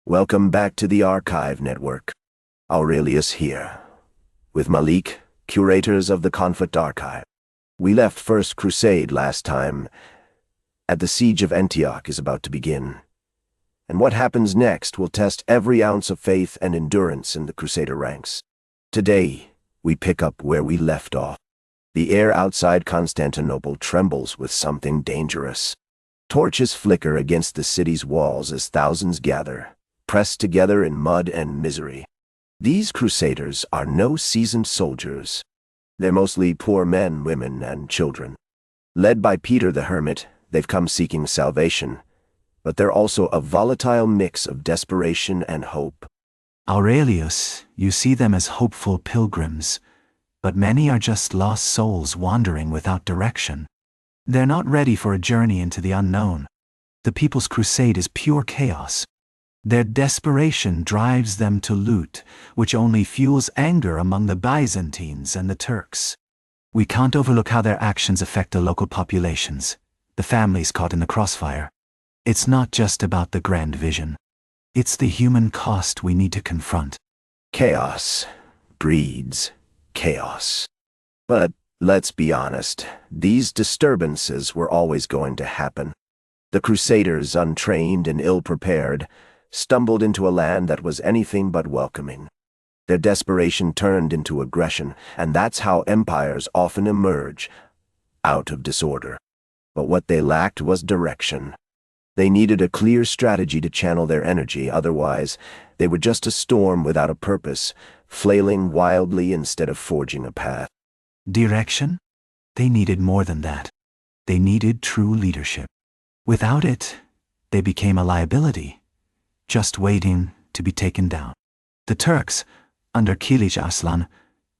Welcome back to the Archive Network. Aurelius here, with Malik, curators of the Conflict Archive. We left First Crusade last time, and the siege of Antioch is about to begin. And what happens next will test every ounce of faith and endurance in the Crusader ranks. Today, we pick up where we left off. The air outside Constantinople trembles with something dangerous. Torches flicker against the city's walls as thousands gather, pressed together in mud and misery. These Crusaders are no seasoned soldiers. They're mostly poor men, women, and children. Led by Peter the Hermit, they've come seeking salvation, but they're also a volatile mix of desperation and hope. Aurelius, you see them as hopeful pilgrims, but many are just lost souls wandering without direction. They're not ready for a journey into the unknown. The People's Crusade is pure chaos. Their desperation drives them to loot, which only fuels anger among the Byzantines and the Turks. We can't overlook how their actions affect the local populations, the families caught in the crossfire. It's not just about the grand vision. It's the human cost we need to confront. Chaos breeds chaos. But let's be honest, these disturbances were always going to happen. The Crusaders, untrained and ill-prepared, stumbled into a land that was anything but welcoming. Their desperation turned into aggression, and that's how empires often emerge, out of disorder. But what they lacked was direction. They needed a clear strategy to channel their energy, otherwise they were just a storm without a purpose, flailing wildly instead of forging a path. Direction? They needed more than that. They needed true leadership. Without it, they became a liability, just waiting to be taken down. The Turks, under Kilij Arslan,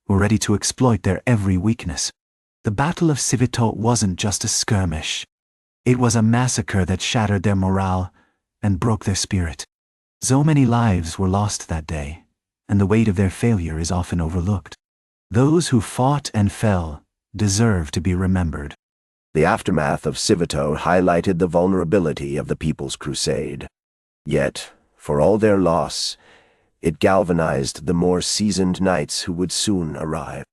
were ready to exploit their every weakness. The Battle of Civito wasn't just a skirmish. It was a massacre that shattered their morale and broke their spirit. So many lives were lost that day, and the weight of their failure is often overlooked. Those who fought and fell deserve to be remembered. The aftermath of Civito highlighted the vulnerability of the People's Crusade. Yet, for all their loss, it galvanized the more seasoned knights who would soon arrive.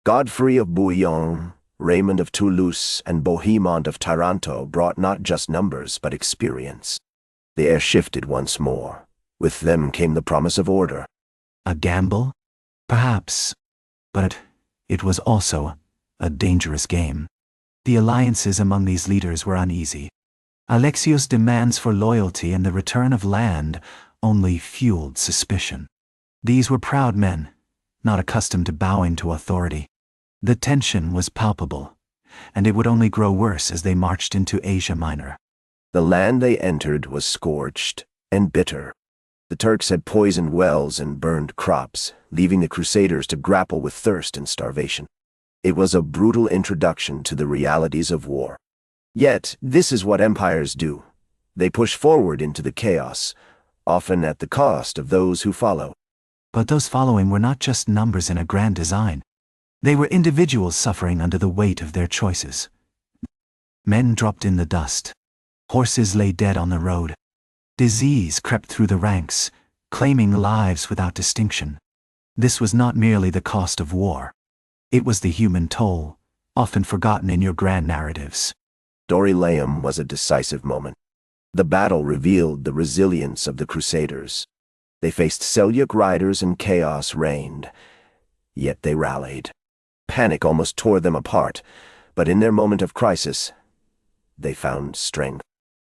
Godfrey of Bouillon, Raymond of Toulouse, and Bohemond of Taranto brought not just numbers but experience. The air shifted once more. With them came the promise of order. A gamble? Perhaps. But it was also a dangerous game. The alliances among these leaders were uneasy. Alexios' demands for loyalty and the return of land only fueled suspicion. These were proud men, not accustomed to bowing to authority. The tension was palpable, and it would only grow worse as they marched into Asia Minor. The land they entered was scorched and bitter. The Turks had poisoned wells and burned crops, leaving the Crusaders to grapple with thirst and starvation. It was a brutal introduction to the realities of war. Yet, this is what empires do. They push forward into the chaos, often at the cost of those who follow. But those following were not just numbers in a grand design. They were individuals suffering under the weight of their choices. Men dropped in the dust. Horses lay dead on the road. Disease crept through the ranks, claiming lives without distinction. This was not merely the cost of war. It was the human toll, often forgotten in your grand narratives. Dorylaeum was a decisive moment. The battle revealed the resilience of the Crusaders. They faced Seljuk riders and chaos reigned, yet they rallied. Panic almost tore them apart, but in their moment of crisis, they found strength.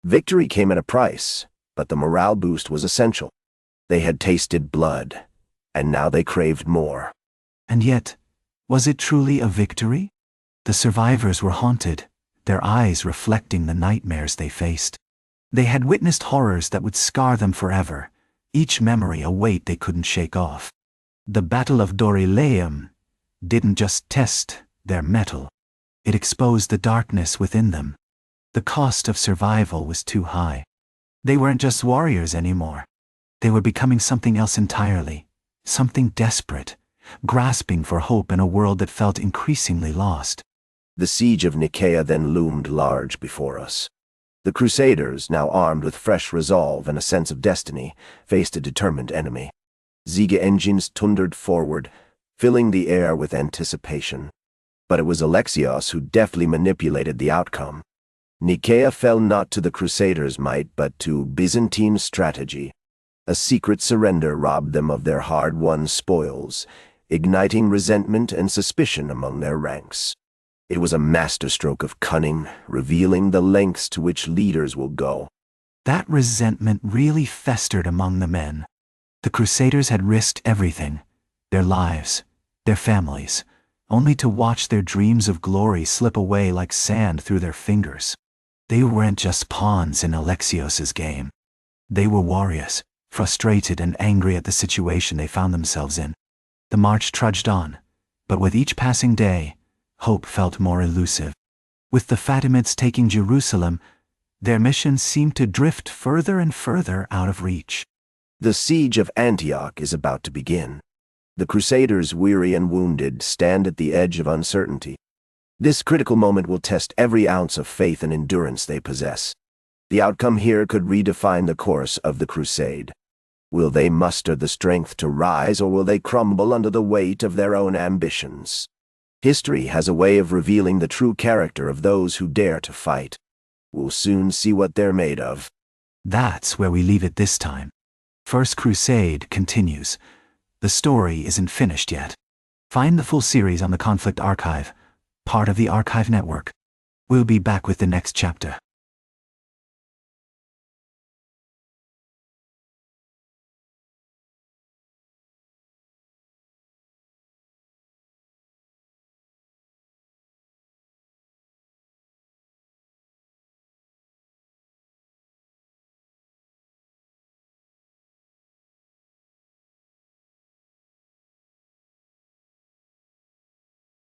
Victory came at a price, but the morale boost was essential. They had tasted blood, and now they craved more. And yet, was it truly a victory? The survivors were haunted, their eyes reflecting the nightmares they faced. They had witnessed horrors that would scar them forever, each memory a weight they couldn't shake off. The Battle of Dorylaeum didn't just test their mettle. It exposed the darkness within them. The cost of survival was too high. They weren't just warriors anymore. They were becoming something else entirely, something desperate, grasping for hope in a world that felt increasingly lost. The siege of Nicaea then loomed large before us. The Crusaders, now armed with fresh resolve and a sense of destiny, faced a determined enemy. Siege engines thundered forward, filling the air with anticipation. But it was Alexios who deftly manipulated the outcome. Nicaea fell not to the Crusaders' might, but to Byzantine strategy. A secret surrender robbed them of their hard-won spoils, igniting resentment and suspicion among their ranks. It was a masterstroke of cunning, revealing the lengths to which leaders will go. That resentment really festered among the men. The Crusaders had risked everything, their lives, their families, only to watch their dreams of glory slip away like sand through their fingers. They weren't just pawns in Alexios's game. They were warriors, frustrated and angry at the situation they found themselves in. The march trudged on, but with each passing day, hope felt more elusive. With the Fatimids taking Jerusalem, their mission seemed to drift further and further out of reach. The siege of Antioch is about to begin. The Crusaders, weary and wounded, stand at the edge of uncertainty. This critical moment will test every ounce of faith and endurance they possess. The outcome here could redefine the course of the crusade. Will they muster the strength to rise, or will they crumble under the weight of their own ambitions? History has a way of revealing the true character of those who dare to fight. We'll soon see what they're made of. That's where we leave it this time. First Crusade continues. The story isn't finished yet. Find the full series on the Conflict Archive, part of the Archive Network. We'll be back with the next chapter.